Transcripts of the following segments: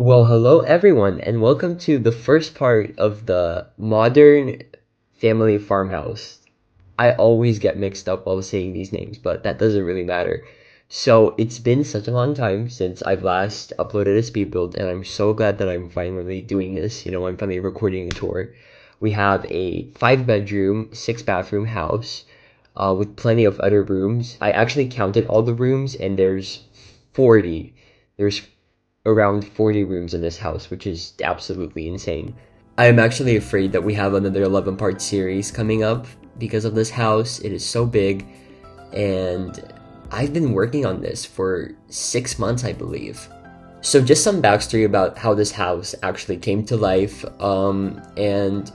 Well, hello everyone, and welcome to the first part of the modern family farmhouse. I always get mixed up while saying these names, but that doesn't really matter. So, it's been such a long time since I've last uploaded a speed build, and I'm so glad that I'm finally doing this. I'm finally recording a tour. We have a 5 bedroom, 6 bathroom house with plenty of other rooms. I actually counted all the rooms, and 40. There's around 40 rooms in this house, which is absolutely insane. I'm actually afraid that we have another 11-part series coming up because of this house. It is so big, and I've been working on this for 6 months, I believe. So just some backstory about how this house actually came to life, and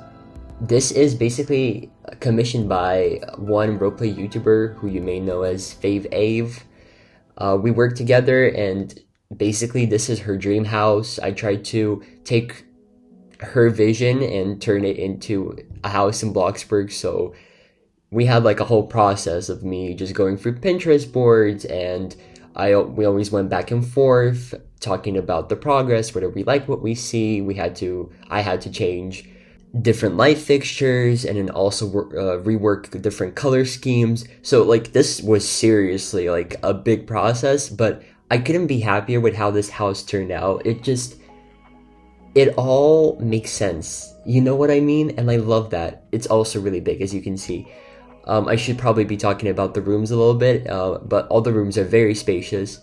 this is basically commissioned by one roleplay YouTuber who you may know as Fave Ave. We worked together, and basically this is her dream house. I tried to take her vision and turn it into a house in Bloxburg, so we had like a whole process of me just going through Pinterest boards, and we always went back and forth talking about the progress, whether we like what we see. I had to change different light fixtures, and then also rework different color schemes. So like this was seriously like a big process, but I couldn't be happier with how this house turned out. It all makes sense. You know what I mean? And I love that. It's also really big, as you can see. I should probably be talking about the rooms a little bit, but all the rooms are very spacious.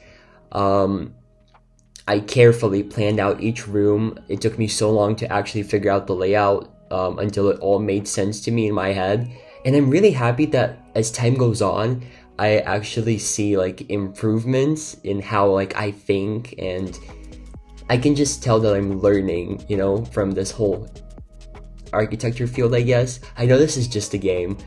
I carefully planned out each room. It took me so long to actually figure out the layout until it all made sense to me in my head. And I'm really happy that as time goes on, I actually see like improvements in how like I think, and I can just tell that I'm learning, from this whole architecture field, I guess. I know this is just a game,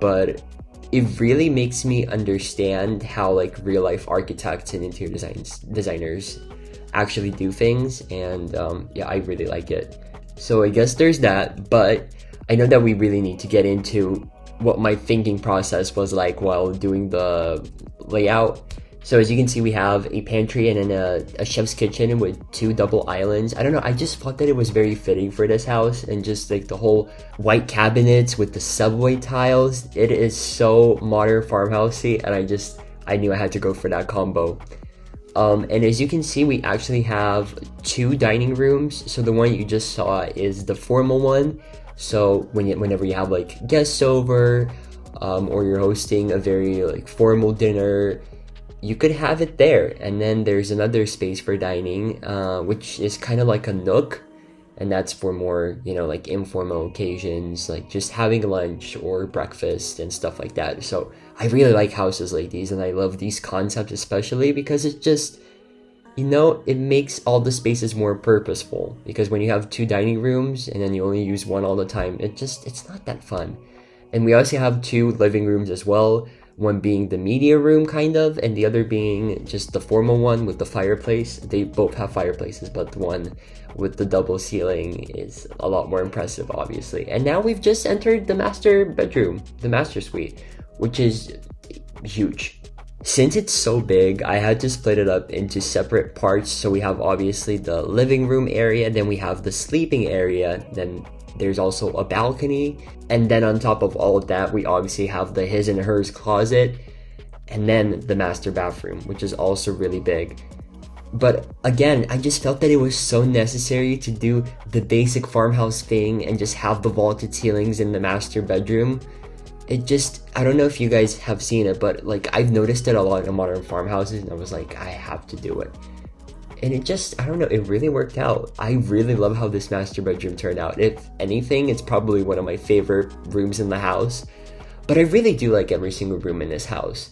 but it really makes me understand how like real life architects and interior designers actually do things, and yeah, I really like it. So I guess there's that, but I know that we really need to get into what my thinking process was like while doing the layout. So as you can see, we have a pantry and then a chef's kitchen with 2 double islands. I don't know, I just thought that it was very fitting for this house, and just like the whole white cabinets with the subway tiles. It is so modern farmhousey, and I knew I had to go for that combo. And as you can see, we actually have 2 dining rooms. So the one you just saw is the formal one. So whenever you have like guests over, or you're hosting a very like formal dinner, you could have it there. And then there's another space for dining, which is kind of like a nook, and that's for more, like informal occasions, like just having lunch or breakfast and stuff like that. So I really like houses like these, and I love these concepts especially because it just, it makes all the spaces more purposeful. Because when you have 2 dining rooms and then you only use one all the time, it's not that fun. And we also have 2 living rooms as well, one being the media room kind of, and the other being just the formal one with the fireplace. They both have fireplaces, but the one with the double ceiling is a lot more impressive, obviously. And now we've just entered the master bedroom, the master suite, which is huge. Since it's so big, I had to split it up into separate parts. So we have obviously the living room area, then we have the sleeping area, then there's also a balcony, and then on top of all of that, we obviously have the his and hers closet, and then the master bathroom, which is also really big. But again, I just felt that it was so necessary to do the basic farmhouse thing and just have the vaulted ceilings in the master bedroom. I don't know if you guys have seen it, but like I've noticed it a lot in modern farmhouses, and I was like, I have to do it. And I don't know, it really worked out. I really love how this master bedroom turned out. If anything, it's probably one of my favorite rooms in the house. But I really do like every single room in this house.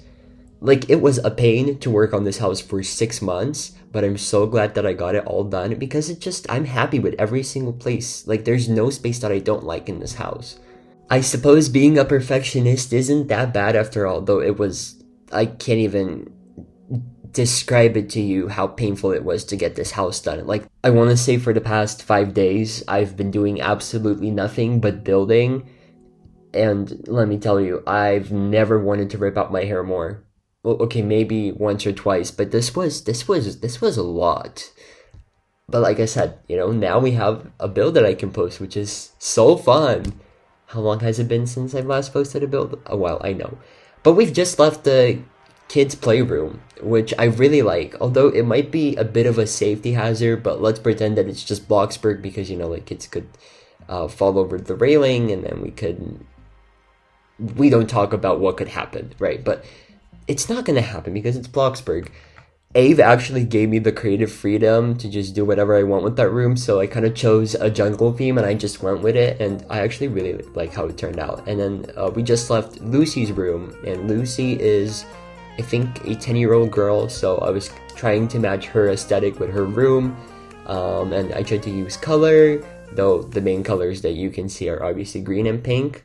Like, it was a pain to work on this house for 6 months, but I'm so glad that I got it all done because I'm happy with every single place. Like, there's no space that I don't like in this house. I suppose being a perfectionist isn't that bad after all, though I can't even describe it to you how painful it was to get this house done. Like, I want to say for the past 5 days, I've been doing absolutely nothing but building, and let me tell you, I've never wanted to rip out my hair more. Well, okay, maybe once or twice, but this was a lot. But like I said, now we have a build that I can post, which is so fun. How long has it been since I've last posted a build? A while, I know. But we've just left the kids' playroom, which I really like. Although it might be a bit of a safety hazard, but let's pretend that it's just Bloxburg because, like kids could fall over the railing and then we don't talk about what could happen, right? But it's not going to happen because it's Bloxburg. Ave actually gave me the creative freedom to just do whatever I want with that room, so I kind of chose a jungle theme and I just went with it, and I actually really like how it turned out. And then we just left Lucy's room, and Lucy is, I think, a 10-year-old girl, so I was trying to match her aesthetic with her room, and I tried to use color, though the main colors that you can see are obviously green and pink.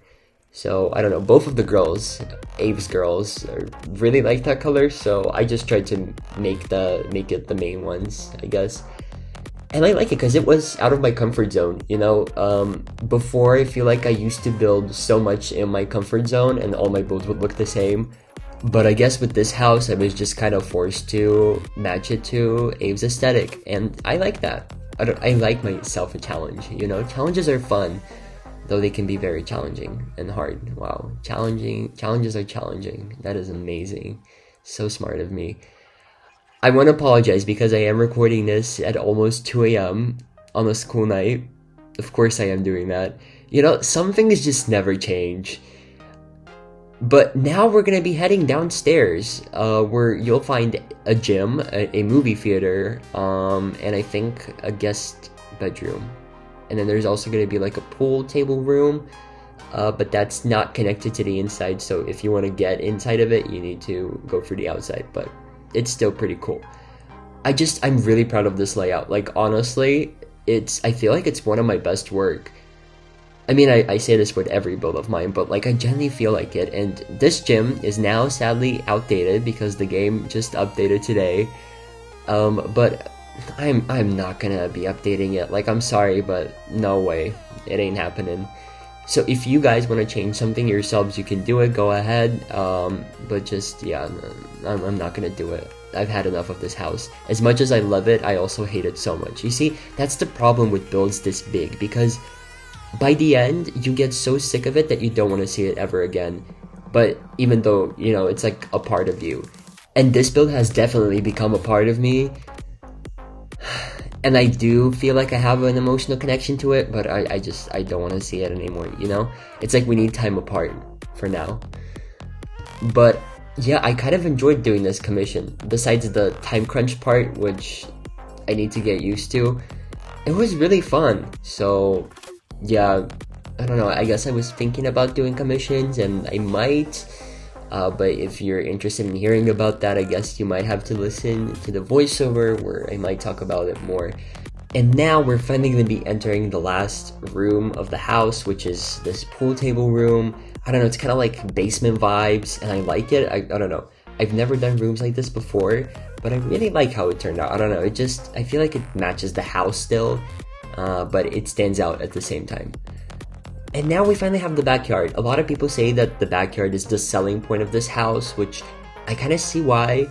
So I don't know, both of the girls, Abe's girls, really like that color, so I just tried to make it the main ones, I guess. And I like it because it was out of my comfort zone, Before, I feel like I used to build so much in my comfort zone and all my builds would look the same. But I guess with this house, I was just kind of forced to match it to Abe's aesthetic, and I like that. I like myself a challenge, Challenges are fun, though they can be very challenging and hard. Wow, challenges are challenging. That is amazing. So smart of me. I want to apologize because I am recording this at almost 2 a.m. on a school night. Of course I am doing that. Some things just never change. But now we're going to be heading downstairs, where you'll find a gym, a movie theater, and I think a guest bedroom. And then there's also going to be like a pool table room, but that's not connected to the inside. So if you want to get inside of it, you need to go through the outside, but it's still pretty cool. I'm really proud of this layout. Like, honestly, I feel like it's one of my best work. I mean, I say this with every build of mine, but like I genuinely feel like it. And this gym is now sadly outdated because the game just updated today. But I'm not gonna be updating it. Like, I'm sorry, but no way. It ain't happening. So if you guys want to change something yourselves, you can do it, go ahead. But just, yeah, I'm not gonna do it. I've had enough of this house. As much as I love it, I also hate it so much. You see, that's the problem with builds this big, because by the end, you get so sick of it that you don't want to see it ever again. But even though, it's like a part of you. And this build has definitely become a part of me. And I do feel like I have an emotional connection to it, but I don't want to see it anymore, It's like we need time apart for now. But yeah, I kind of enjoyed doing this commission. Besides the time crunch part, which I need to get used to, it was really fun. So yeah, I don't know, I guess I was thinking about doing commissions, and I might. But if you're interested in hearing about that, I guess you might have to listen to the voiceover where I might talk about it more. And now we're finally going to be entering the last room of the house, which is this pool table room. I don't know, it's kind of like basement vibes, and I like it. I don't know. I've never done rooms like this before, but I really like how it turned out. I don't know, I feel like it matches the house still, but it stands out at the same time. And now we finally have the backyard. A lot of people say that the backyard is the selling point of this house, which I kind of see why,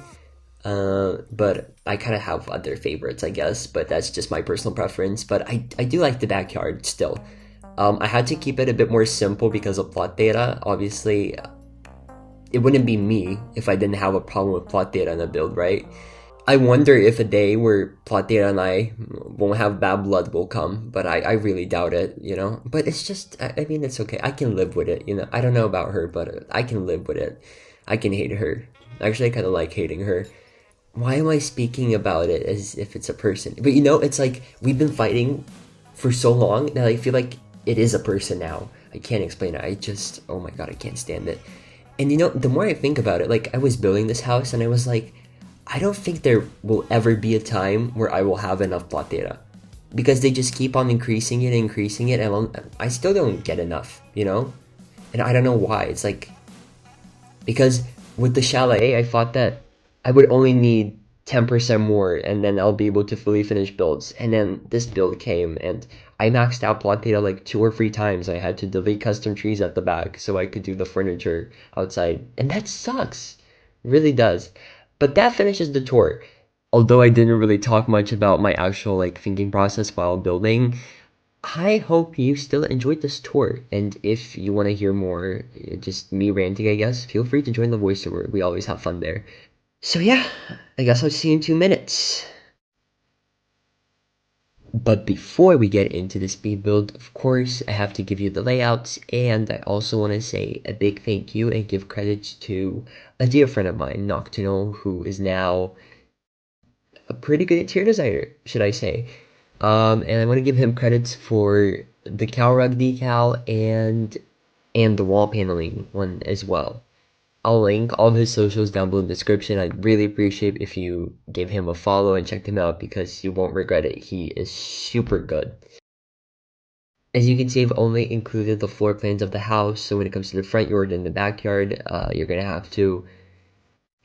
but I kind of have other favorites, I guess, but that's just my personal preference. But I do like the backyard still. I had to keep it a bit more simple because of plot data. Obviously, it wouldn't be me if I didn't have a problem with plot data in a build, right? I wonder if a day where plot data and I won't have bad blood will come, but I really doubt it, But it's just, I mean, it's okay. I can live with it, I don't know about her, but I can live with it. I can hate her. Actually, I kind of like hating her. Why am I speaking about it as if it's a person? But it's like, we've been fighting for so long that I feel like it is a person now. I can't explain it. Oh my god, I can't stand it. And the more I think about it, like, I was building this house and I was like, I don't think there will ever be a time where I will have enough plot data, because they just keep on increasing it, and I still don't get enough, And I don't know why. It's like, because with the chalet, I thought that I would only need 10% more, and then I'll be able to fully finish builds. And then this build came, and I maxed out plot data like 2 or 3 times. I had to delete custom trees at the back so I could do the furniture outside, and that sucks. Really does. But that finishes the tour. although I didn't really talk much about my actual like thinking process while building, I hope you still enjoyed this tour. And if you want to hear more, just me ranting, I guess, feel free to join the voiceover. We always have fun there. So yeah, I guess I'll see you in 2 minutes. But before we get into the speed build, of course, I have to give you the layouts, and I also want to say a big thank you and give credit to a dear friend of mine, Noctunal, who is now a pretty good interior designer, should I say. And I want to give him credits for the cow rug decal and the wall paneling one as well. I'll link all of his socials down below in the description. I'd really appreciate if you gave him a follow and checked him out because you won't regret it. He is super good. As you can see, I've only included the floor plans of the house, so when it comes to the front yard and the backyard, you're gonna have to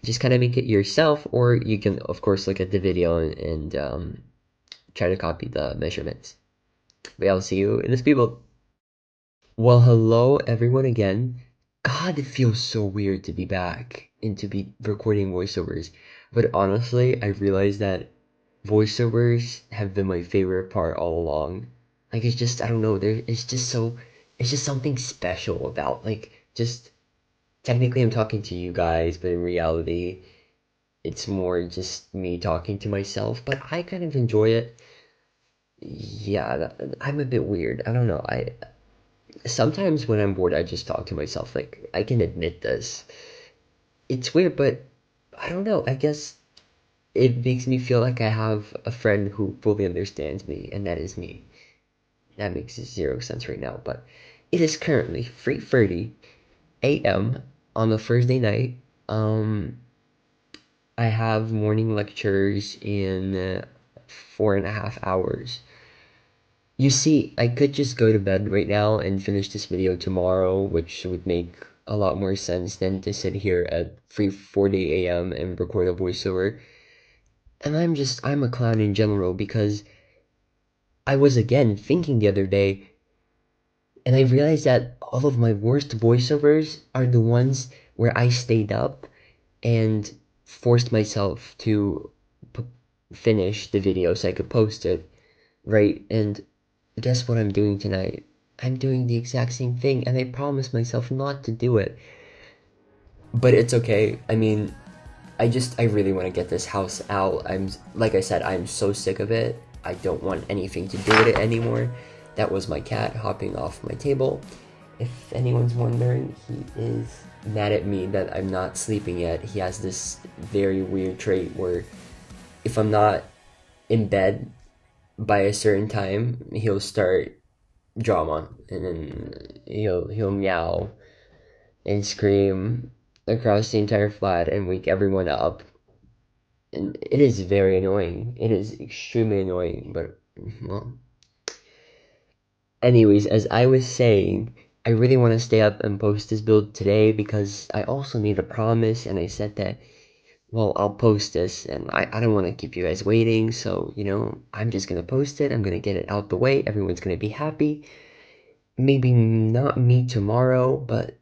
just kind of make it yourself, or you can, of course, look at the video and try to copy the measurements. But I'll see you in the speedboat. Well, hello everyone again. God, it feels so weird to be back and to be recording voiceovers. But honestly, I realized that voiceovers have been my favorite part all along. Like it's just I don't know, it's just something special about like just technically I'm talking to you guys, but in reality it's more just me talking to myself, but I kind of enjoy it. Yeah, I'm a bit weird. I don't know. I sometimes when I'm bored, I just talk to myself. Like, I can admit this. It's weird, but I don't know. I guess it makes me feel like I have a friend who fully understands me, and that is me. That makes zero sense right now, but it is currently 3:30 a.m. on a Thursday night. I have morning lectures in 4.5 hours. You see, I could just go to bed right now and finish this video tomorrow, which would make a lot more sense than to sit here at 3:40 a.m. and record a voiceover. And I'm a clown in general because I was again thinking the other day, and I realized that all of my worst voiceovers are the ones where I stayed up and forced myself to p- finish the video so I could post it, right? And guess what I'm doing tonight? I'm doing the exact same thing, and I promised myself not to do it. But it's okay. I mean, I really want to get this house out. Like I said, I'm so sick of it. I don't want anything to do with it anymore. That was my cat hopping off my table. If anyone's wondering, he is mad at me that I'm not sleeping yet. He has this very weird trait where if I'm not in bed by a certain time, he'll start drama, and then he'll meow and scream across the entire flat and wake everyone up. And it is very annoying. It is extremely annoying, but well. Anyways, as I was saying, I really want to stay up and post this build today because I also made a promise and I said that well, I'll post this and I don't want to keep you guys waiting, so I'm just gonna post it. I'm gonna get it out the way. Everyone's gonna be happy. Maybe not me tomorrow, but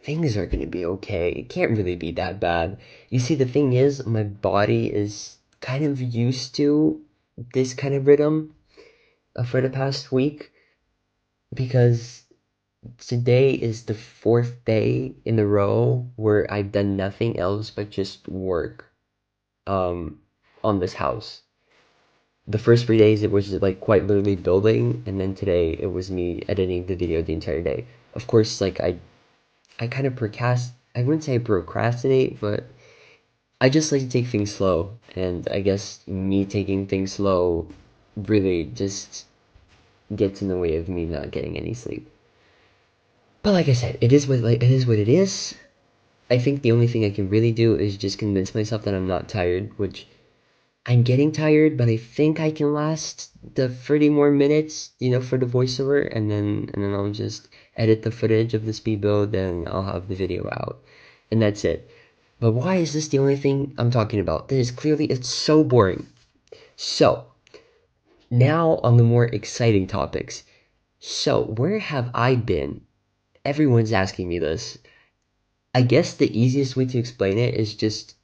things are gonna be okay. It can't really be that bad. You see, the thing is, my body is kind of used to this kind of rhythm for the past week because today is the fourth day in a row where I've done nothing else but just work on this house. The first 3 days it was like quite literally building, and then today it was me editing the video the entire day. Of course, like I kind of I wouldn't say procrastinate, but I just like to take things slow. And I guess me taking things slow really just gets in the way of me not getting any sleep. But like I said, it is what it is. I think the only thing I can really do is just convince myself that I'm not tired, which I'm getting tired, but I think I can last the 30 more minutes, for the voiceover, and then I'll just edit the footage of the speed build, and I'll have the video out, and that's it. But why is this the only thing I'm talking about? This is clearly it's so boring. So now on the more exciting topics. So where have I been? Everyone's asking me this. I guess the easiest way to explain it is just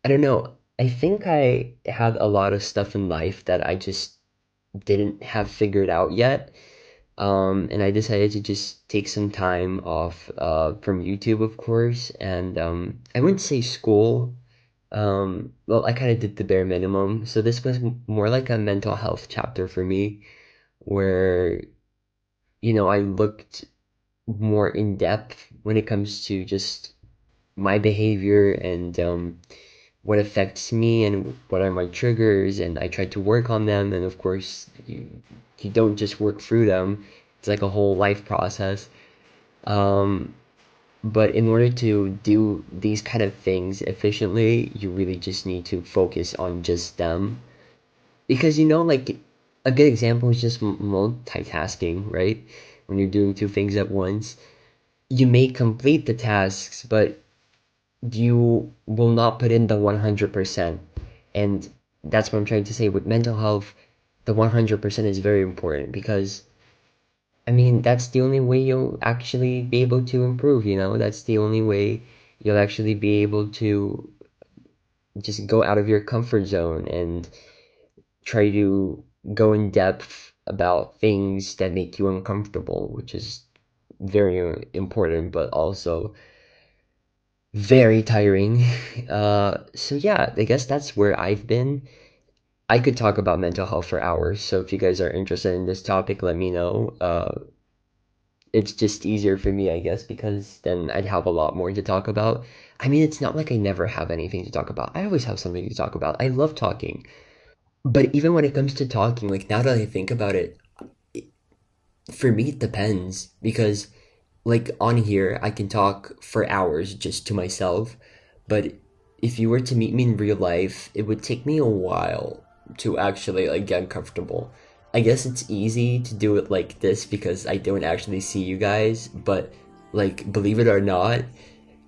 I don't know. I think I had a lot of stuff in life that I just didn't have figured out yet. And I decided to just take some time off from YouTube, of course. And I wouldn't say school. Well, I kind of did the bare minimum. So this was more like a mental health chapter for me, where, I looked more in depth when it comes to just my behavior and what affects me and what are my triggers, and I tried to work on them. And of course, you don't just work through them. It's like a whole life process. Um, but in order to do these kind of things efficiently, you really just need to focus on just them. Because like a good example is just multitasking, right? When you're doing two things at once, you may complete the tasks, but you will not put in the 100%. And that's what I'm trying to say with mental health. The 100% is very important because, I mean, that's the only way you'll actually be able to improve. That's the only way you'll actually be able to just go out of your comfort zone and try to go in depth about things that make you uncomfortable, which is very important, but also very tiring. So yeah, I guess that's where I've been. I could talk about mental health for hours, so if you guys are interested in this topic, let me know. It's just easier for me, I guess, because then I'd have a lot more to talk about. I mean, it's not like I never have anything to talk about. I always have something to talk about. I love talking. But even when it comes to talking, like now that I think about it, for me it depends because like on here I can talk for hours just to myself, but if you were to meet me in real life, it would take me a while to actually like get comfortable. I guess it's easy to do it like this because I don't actually see you guys, but like believe it or not,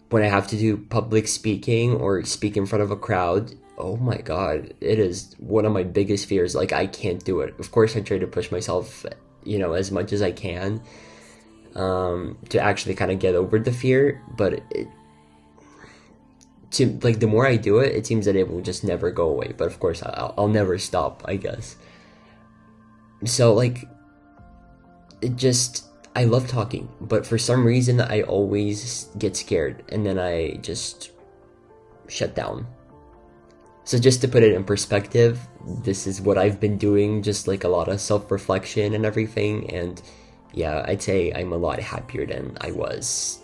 when I have to do public speaking or speak in front of a crowd, oh my god, it is one of my biggest fears. Like I can't do it. Of course I try to push myself, as much as I can, to actually kind of get over the fear, but to like the more I do it, it seems that it will just never go away. But of course, I'll never stop, I guess. So like, it just I love talking, but for some reason I always get scared, and then I just shut down. So just to put it in perspective, this is what I've been doing, just like a lot of self-reflection and everything, and yeah, I'd say I'm a lot happier than I was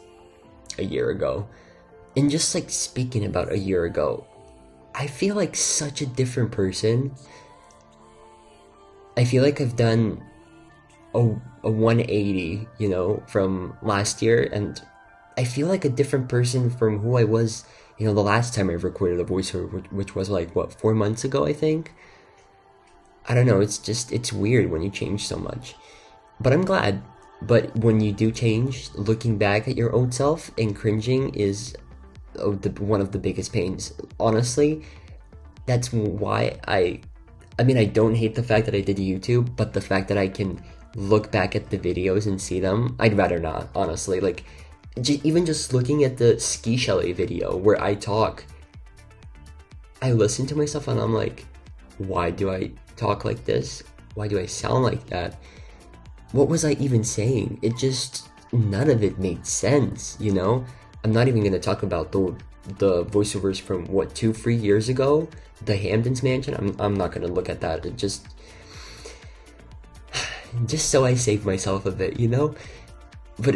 a year ago. And just like speaking about a year ago, I feel like such a different person. I feel like I've done a 180, from last year, and I feel like a different person from who I was, the last time I recorded a voiceover, which was like, what, 4 months ago, I think? I don't know, it's weird when you change so much. But I'm glad. But when you do change, looking back at your old self and cringing is one of the biggest pains. Honestly, that's why I mean, I don't hate the fact that I did YouTube, but the fact that I can look back at the videos and see them, I'd rather not, honestly. Like, even just looking at the ski chalet video where I talk, I listen to myself and I'm like, why do I talk like this? Why do I sound like that? What was I even saying? None of it made sense. I'm not even gonna talk about the voiceovers from what, 2-3 years ago, the Hamden's Mansion. I'm not gonna look at that. It just so I save myself a bit. But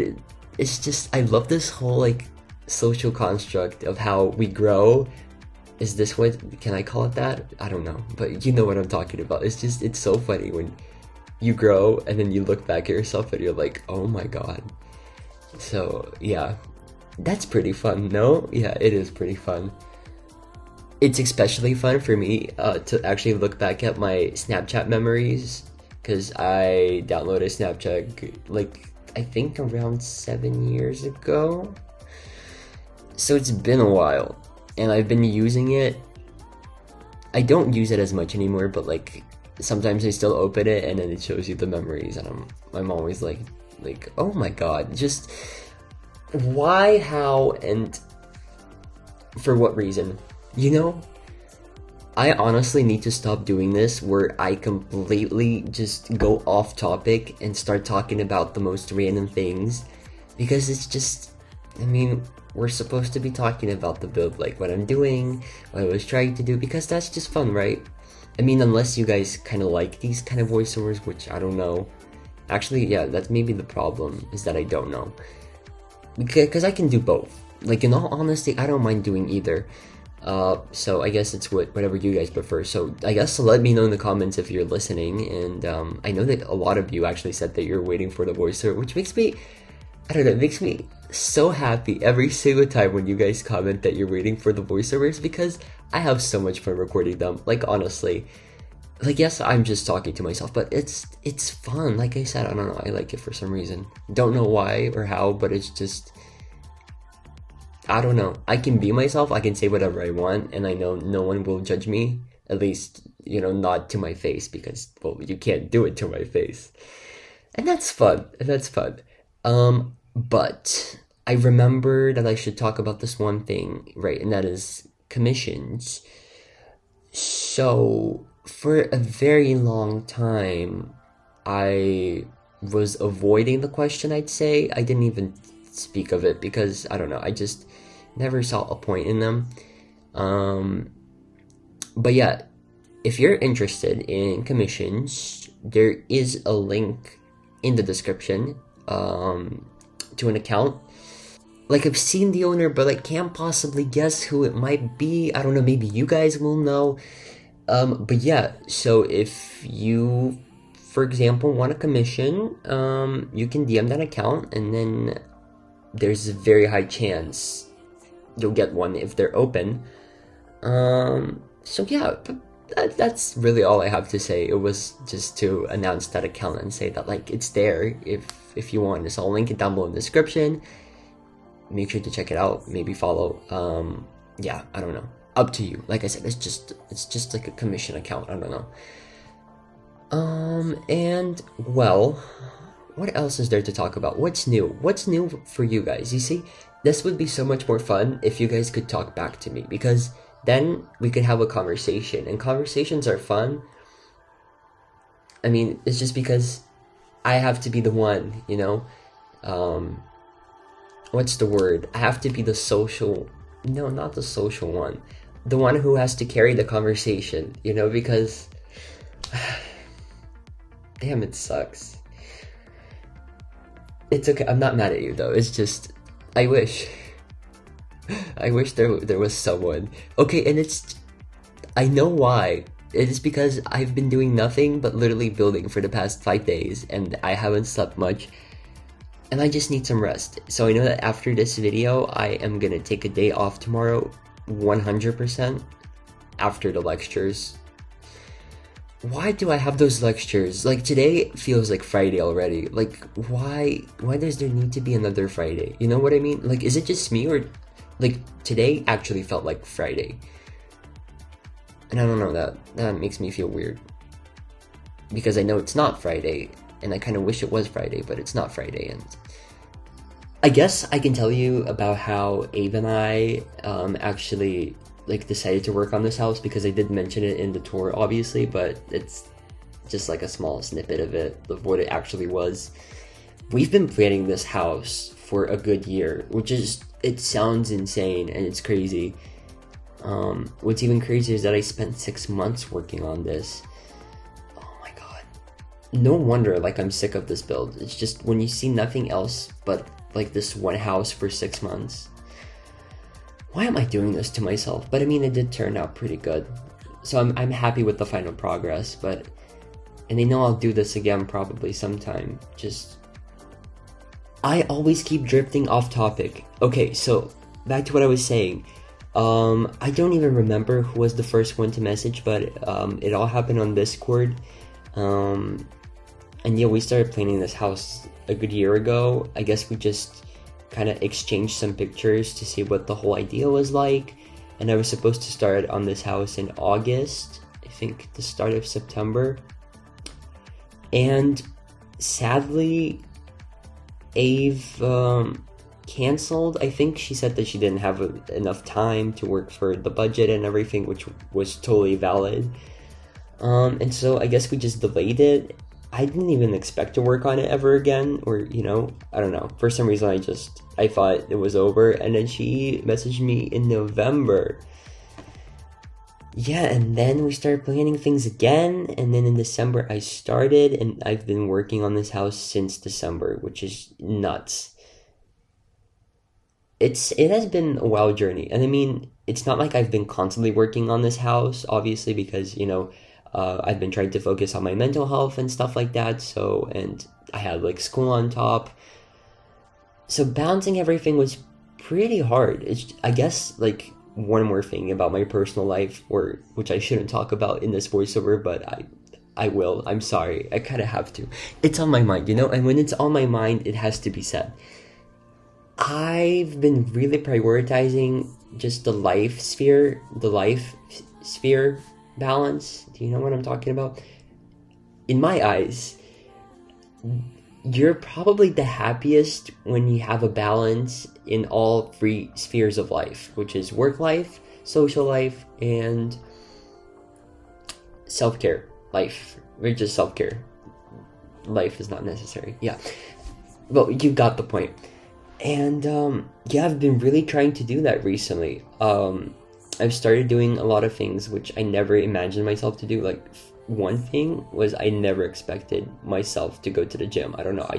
it's just, I love this whole like social construct of how we grow. Is this what, can I call it that? I don't know, but you know what I'm talking about. It's so funny when you grow and then you look back at yourself and you're like, oh my god. So yeah, that's pretty fun, no? Yeah, it is pretty fun. It's especially fun for me to actually look back at my Snapchat memories, because I downloaded Snapchat like I think around 7 years ago. So it's been a while, and I've been using it. I don't use it as much anymore, but like sometimes I still open it and then it shows you the memories, and I'm always like oh my god, just why, how, and for what reason? I honestly need to stop doing this where I completely just go off topic and start talking about the most random things, because it's just, I mean, we're supposed to be talking about the build, like what I'm doing, what I was trying to do, because that's just fun, right? I mean, unless you guys kind of like these kind of voiceovers, which I don't know. Actually, yeah, that's maybe the problem, is that I don't know. Because I can do both. Like, in all honesty, I don't mind doing either. So I guess it's whatever you guys prefer. So I guess let me know in the comments if you're listening. And I know that a lot of you actually said that you're waiting for the voiceover, which makes me, I don't know, it makes me so happy every single time when you guys comment that you're waiting for the voiceovers, because I have so much fun recording them. Like, honestly, like, yes, I'm just talking to myself, but it's fun. Like I said, I don't know, I like it for some reason. Don't know why or how, but it's just, I don't know. I can be myself, I can say whatever I want, and I know no one will judge me. At least, not to my face, because, well, you can't do it to my face. And that's fun. But I remember that I should talk about this one thing, right? And that is commissions. So, for a very long time, I was avoiding the question, I'd say. I didn't even speak of it because, I don't know, I just never saw a point in them. But yeah, if you're interested in commissions, there is a link in the description to an account. Like, I've seen the owner, but I can't possibly guess who it might be. I don't know, maybe you guys will know. But yeah, so if you, for example, want a commission, you can DM that account, and then there's a very high chance you'll get one if they're open. So yeah, that's really all I have to say. It was just to announce that account and say that, like, it's there if you want. So I'll link it down below in the description. Make sure to check it out. Maybe follow. Yeah, I don't know. Up to you. Like I said, it's just like a commission account. I don't know. And well, what else is there to talk about? What's new? What's new for you guys? You see, this would be so much more fun if you guys could talk back to me, because then we could have a conversation, and conversations are fun. I mean, it's just because I have to be the one, what's the word? I have to be the social, no, not the social one. The one who has to carry the conversation, because damn, it sucks. It's okay. I'm not mad at you though. It's just, I wish there was someone. Okay, and I know why. It is because I've been doing nothing but literally building for the past 5 days, and I haven't slept much, and I just need some rest. So I know that after this video, I am gonna take a day off tomorrow, 100%, after the lectures. Why do I have those lectures? Like, today feels like Friday already. Like, why does there need to be another Friday? You know what I mean? Like, is it just me, or, like, today actually felt like Friday? And I don't know, that makes me feel weird. Because I know it's not Friday, and I kind of wish it was Friday, but it's not Friday. And I guess I can tell you about how Ava and I actually, like, decided to work on this house, because I did mention it in the tour, obviously, but it's just like a small snippet of what it actually was. We've been planning this house for a good year, which is, it sounds insane and it's crazy. What's even crazier is that I spent 6 months working on this. Oh my god. No wonder, like, I'm sick of this build. It's just when you see nothing else but, like, this one house for 6 months. Why am I doing this to myself? But I mean, it did turn out pretty good. So I'm happy with the final progress, and I know I'll do this again probably sometime. Just, I always keep drifting off topic. Okay, so back to what I was saying. I don't even remember who was the first one to message, but it all happened on Discord. And yeah, we started planning this house a good year ago. I guess we just kind of exchanged some pictures to see what the whole idea was like. And I was supposed to start on this house in August, I think the start of September. And sadly, Ave canceled. I think she said that she didn't have enough time to work for the budget and everything, which was totally valid. And so I guess we just delayed it. I didn't even expect to work on it ever again, or, you know, I don't know. For some reason, I thought it was over, and then she messaged me in November. Yeah, and then we started planning things again, and then in December I started, and I've been working on this house since December, which is nuts. It has been a wild journey, and I mean, it's not like I've been constantly working on this house, obviously, because, you know, I've been trying to focus on my mental health and stuff like that, so, and I had, like, school on top, so balancing everything was pretty hard. I guess, like, one more thing about my personal life, or which I shouldn't talk about in this voiceover, but I will. I'm sorry. I kind of have to. It's on my mind, you know? And when it's on my mind, it has to be said. I've been really prioritizing just the life sphere balance. Do you know what I'm talking about? In my eyes, you're probably the happiest when you have a balance in all three spheres of life, which is work life, social life, and self-care life, or just self-care. Life is not necessary. Yeah. Well, you got the point. And yeah, I've been really trying to do that recently. I've started doing a lot of things which I never imagined myself to do. Like, one thing was I never expected myself to go to the gym. I don't know,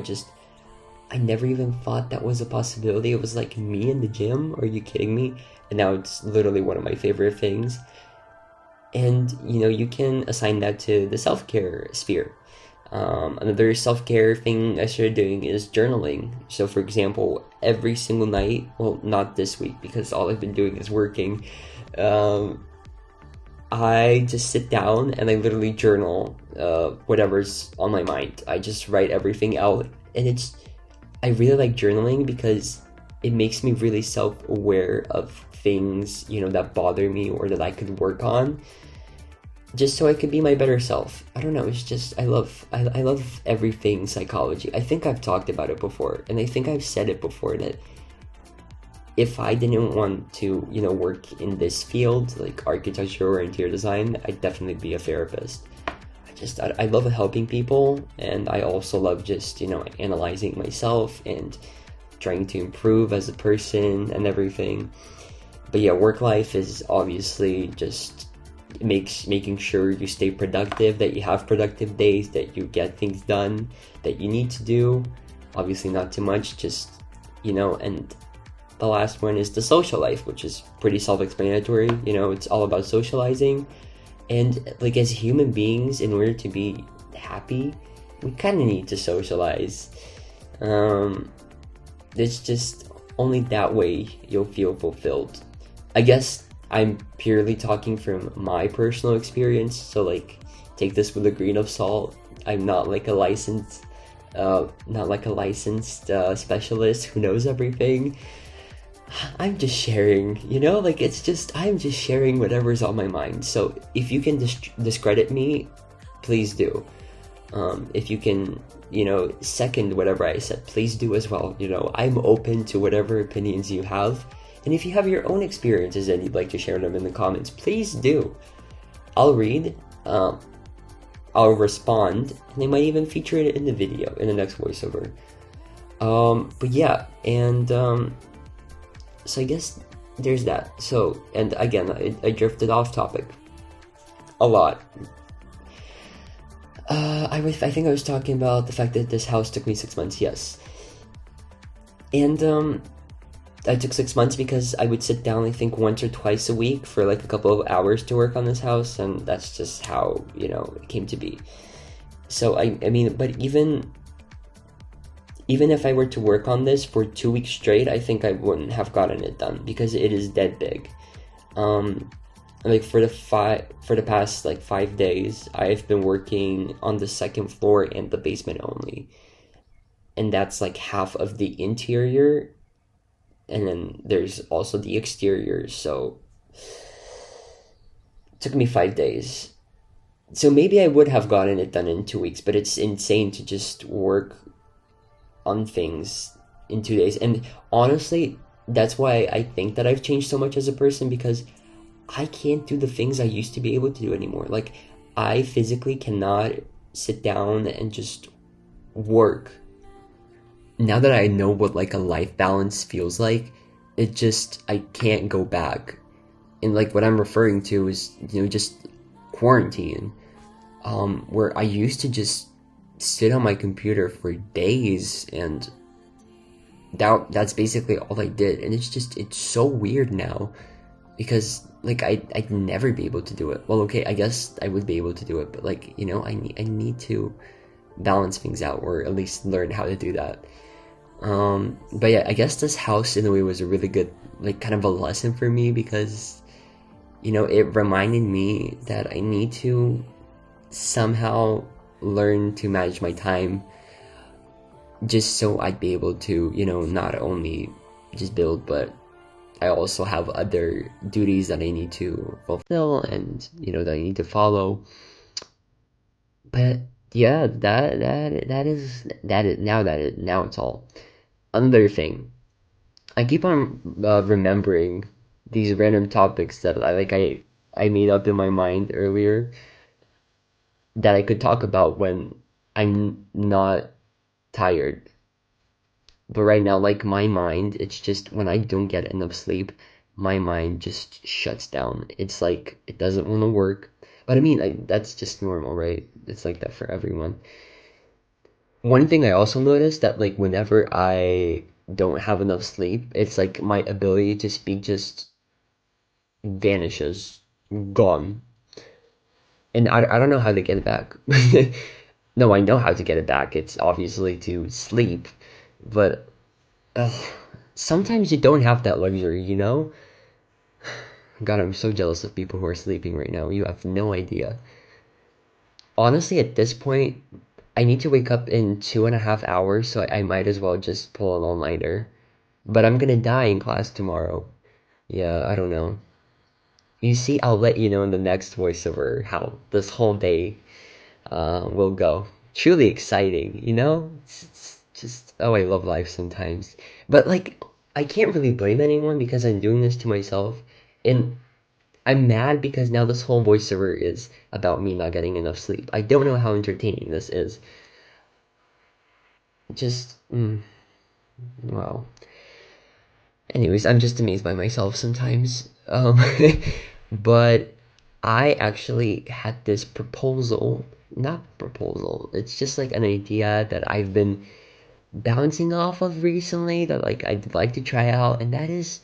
I never even thought that was a possibility. It was like, me in the gym? Are you kidding me? And now it's literally one of my favorite things. And, you know, you can assign that to the self-care sphere. Another self-care thing I started doing is journaling. So, for example, every single night, well, not this week because all I've been doing is working, I just sit down and I literally journal whatever's on my mind. I just write everything out, and I really like journaling because it makes me really self-aware of things, you know, that bother me or that I could work on, just so I could be my better self. I don't know, it's just, I love everything psychology. I think I've talked about it before, and I think I've said it before, that if I didn't want to, you know, work in this field, like architecture or interior design, I'd definitely be a therapist. I love helping people, and I also love just, you know, analyzing myself and trying to improve as a person and everything. But yeah, work life is obviously just making sure you stay productive, that you have productive days, that you get things done that you need to do. Obviously not too much, just, you know. And the last one is the social life, which is pretty self-explanatory. You know, it's all about socializing. And, like, as human beings, in order to be happy, we kind of need to socialize. It's just only that way you'll feel fulfilled. I guess I'm purely talking from my personal experience, so, like, take this with a grain of salt. I'm not like a licensed specialist who knows everything. I'm just sharing, you know, like, I'm just sharing whatever's on my mind. So if you can discredit me, please do. If you can, you know, second whatever I said, please do as well. You know, I'm open to whatever opinions you have. And if you have your own experiences and you'd like to share them in the comments, please do. I'll read, I'll respond, and I might even feature it in the video, in the next voiceover. But yeah, and so I guess there's that. So, and again, I drifted off topic a lot. I think I was talking about the fact that this house took me 6 months, yes. And I took 6 months because I would sit down, I think, once or twice a week for like a couple of hours to work on this house, and that's just how, you know, it came to be. So I mean, but even if I were to work on this for 2 weeks straight, I think I wouldn't have gotten it done because it is dead big. Like for the past like 5 days, I've been working on the second floor and the basement only, and that's like half of the interior. And then there's also the exterior, so it took me 5 days. So maybe I would have gotten it done in 2 weeks, but it's insane to just work on things in 2 days. And honestly, that's why I think that I've changed so much as a person, because I can't do the things I used to be able to do anymore. Like, I physically cannot sit down and just work. Now that I know what like a life balance feels like, it just, I can't go back. And like what I'm referring to is, just quarantine, where I used to just sit on my computer for days, and that's basically all I did. And it's so weird now, because like I'd never be able to do it. Well, okay, I guess I would be able to do it, but like, I need to balance things out, or at least learn how to do that. But yeah, I guess this house in a way was a really good, like, kind of a lesson for me, because it reminded me that I need to somehow learn to manage my time, just so I'd be able to, not only just build, but I also have other duties that I need to fulfill, and that I need to follow. But yeah, now it's all. Another thing, I keep on remembering these random topics that I made up in my mind earlier, that I could talk about when I'm not tired. But right now, like, my mind, it's just when I don't get enough sleep, my mind just shuts down. It's like it doesn't want to work. But I mean, that's just normal, right? It's like that for everyone. One thing I also noticed, that like whenever I don't have enough sleep, it's like my ability to speak just vanishes, gone. And I don't know how to get it back. No, I know how to get it back. It's obviously to sleep, but ugh, sometimes you don't have that luxury. God, I'm so jealous of people who are sleeping right now. You have no idea. Honestly, at this point, I need to wake up in 2.5 hours, so I might as well just pull an all-nighter. But I'm gonna die in class tomorrow. Yeah, I don't know. You see, I'll let you know in the next voiceover how this whole day will go. Truly exciting. It's just, oh, I love life sometimes. But like, I can't really blame anyone, because I'm doing this to myself. And I'm mad because now this whole voiceover is about me not getting enough sleep. I don't know how entertaining this is. Just, wow. Anyways, I'm just amazed by myself sometimes. But I actually had this proposal, not proposal, it's just like an idea that I've been bouncing off of recently, that like I'd like to try out, and that is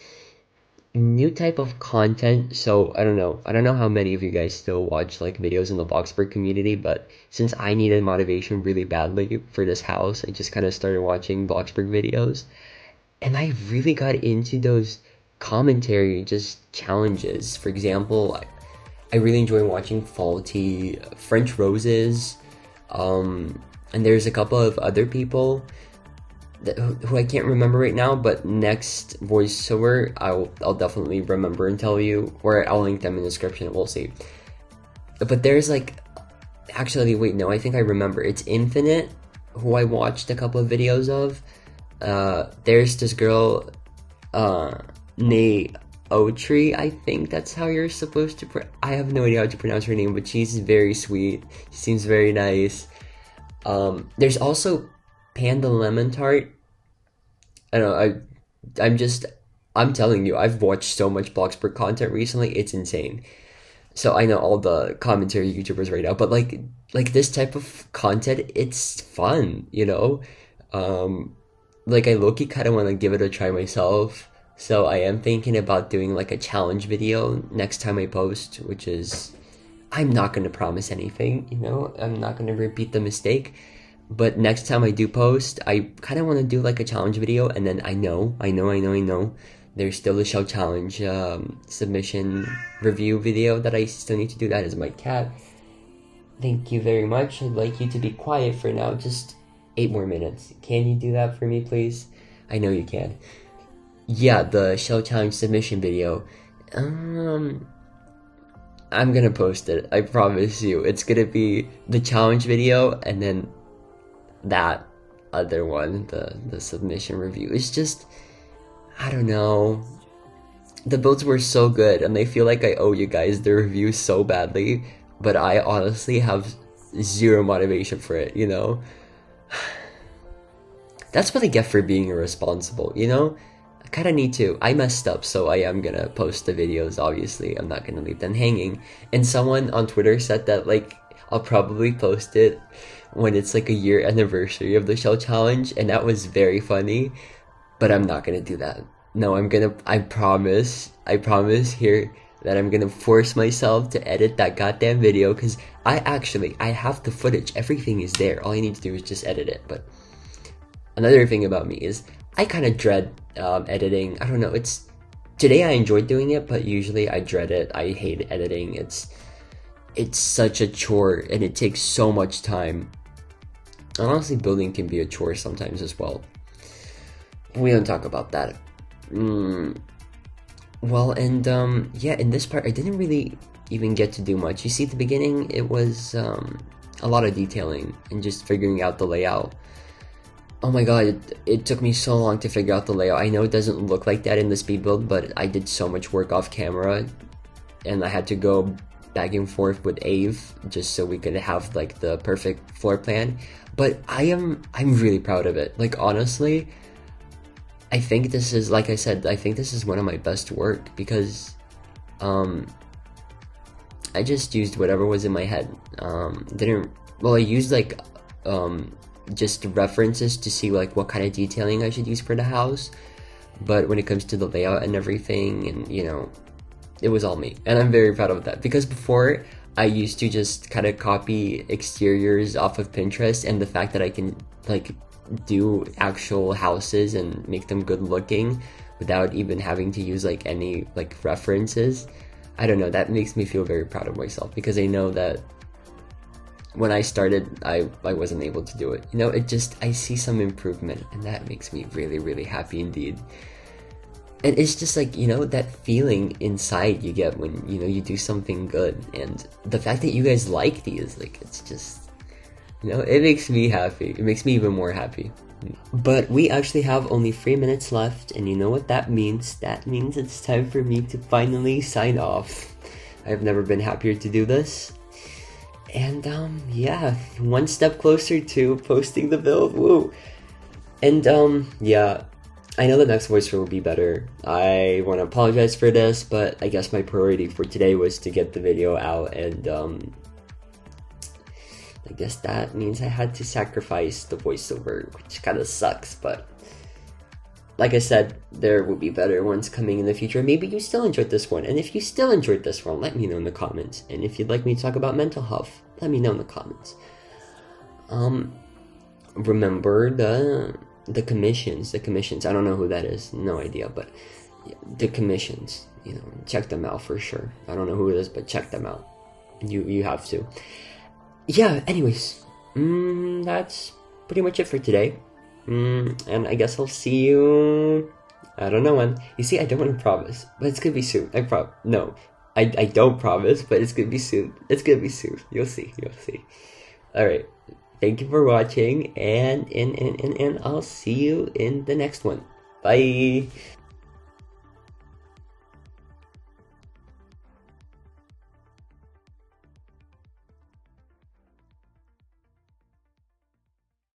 new type of content. So I don't know how many of you guys still watch like videos in the Bloxburg community, but since I needed motivation really badly for this house, I just kind of started watching Bloxburg videos, and I really got into those commentary just challenges. For example, I really enjoy watching Faulty, French Roses, and there's a couple of other people who I can't remember right now, but next voiceover I'll definitely remember and tell you, or I'll link them in the description. We'll see. But there's like, actually, wait, no, I think I remember. It's Infinite, who I watched a couple of videos of. There's this girl, Naotri, I think that's how you're supposed to. I have no idea how to pronounce her name, but she's very sweet. She seems very nice. There's also Panda Lemon Tart. I don't know. I'm telling you, I've watched so much Bloxburg content recently. It's insane. So I know all the commentary YouTubers right now, but like this type of content, it's fun. Like, I low-key kind of want to give it a try myself. So I am thinking about doing like a challenge video next time I post, which is, I'm not going to promise anything. I'm not going to repeat the mistake. But next time I do post, I kind of want to do like a challenge video, and then I know, there's still a shell challenge submission review video that I still need to do. That is my cat. Thank you very much. I'd like you to be quiet for now, just 8 more minutes. Can you do that for me, please? I know you can. Yeah, the shell challenge submission video. I'm gonna post it. I promise you. It's gonna be the challenge video, and then that, other one, the submission review. It's just, I don't know. The builds were so good, and I feel like I owe you guys the review so badly, but I honestly have zero motivation for it, you know? That's what I get for being irresponsible, you know? I kinda need to. I messed up, so I am gonna post the videos, obviously. I'm not gonna leave them hanging. And someone on Twitter said that, like, I'll probably post it when it's like a year anniversary of the show challenge, and that was very funny, but I'm not gonna do that. No, I promise here that I'm gonna force myself to edit that goddamn video, because I have the footage. Everything is there. All I need to do is just edit it. But another thing about me is I kind of dread editing. I don't know. Today I enjoyed doing it, but usually I dread it. I hate editing. It's such a chore, and it takes so much time. Honestly, building can be a chore sometimes as well. We don't talk about that. Well, and yeah, in this part I didn't really even get to do much. You see, at the beginning it was a lot of detailing and just figuring out the layout. Oh my god, it took me so long to figure out the layout. I know it doesn't look like that in the speed build, but I did so much work off camera, and I had to go back and forth with Ave just so we could have like the perfect floor plan. But I'm really proud of it. Like, honestly, I think this is, like I said, I think this is one of my best work, because I just used whatever was in my head. I used like just references to see like what kind of detailing I should use for the house, but when it comes to the layout and everything, and you know, it was all me, and I'm very proud of that, because before I used to just kind of copy exteriors off of Pinterest, and the fact that I can like do actual houses and make them good looking without even having to use like any like references, I don't know, that makes me feel very proud of myself, because I know that when I started, I wasn't able to do it. You know, I see some improvement, and that makes me really, really happy indeed. And it's just like, you know, that feeling inside you get when, you know, you do something good. And the fact that you guys like these, like, it's just, you know, it makes me happy. It makes me even more happy. But we actually have only 3 minutes left, and you know what that means? That means it's time for me to finally sign off. I've never been happier to do this. And yeah, one step closer to posting the build. Woo! And yeah, I know the next voiceover will be better. I want to apologize for this, but I guess my priority for today was to get the video out, and I guess that means I had to sacrifice the voiceover, which kind of sucks, but like I said, there will be better ones coming in the future. Maybe you still enjoyed this one, and if you still enjoyed this one, let me know in the comments. And if you'd like me to talk about mental health, let me know in the comments. Remember the commissions. I don't know who that is, no idea, but yeah, the commissions, you know, check them out for sure. I don't know who it is, but check them out. You have to. Yeah, anyways, that's pretty much it for today. And I guess I'll see you, I don't know when. You see, I don't want to promise, but it's gonna be soon. I don't promise, but it's gonna be soon. It's gonna be soon. You'll see. Alright. Thank you for watching, and I'll see you in the next one. Bye!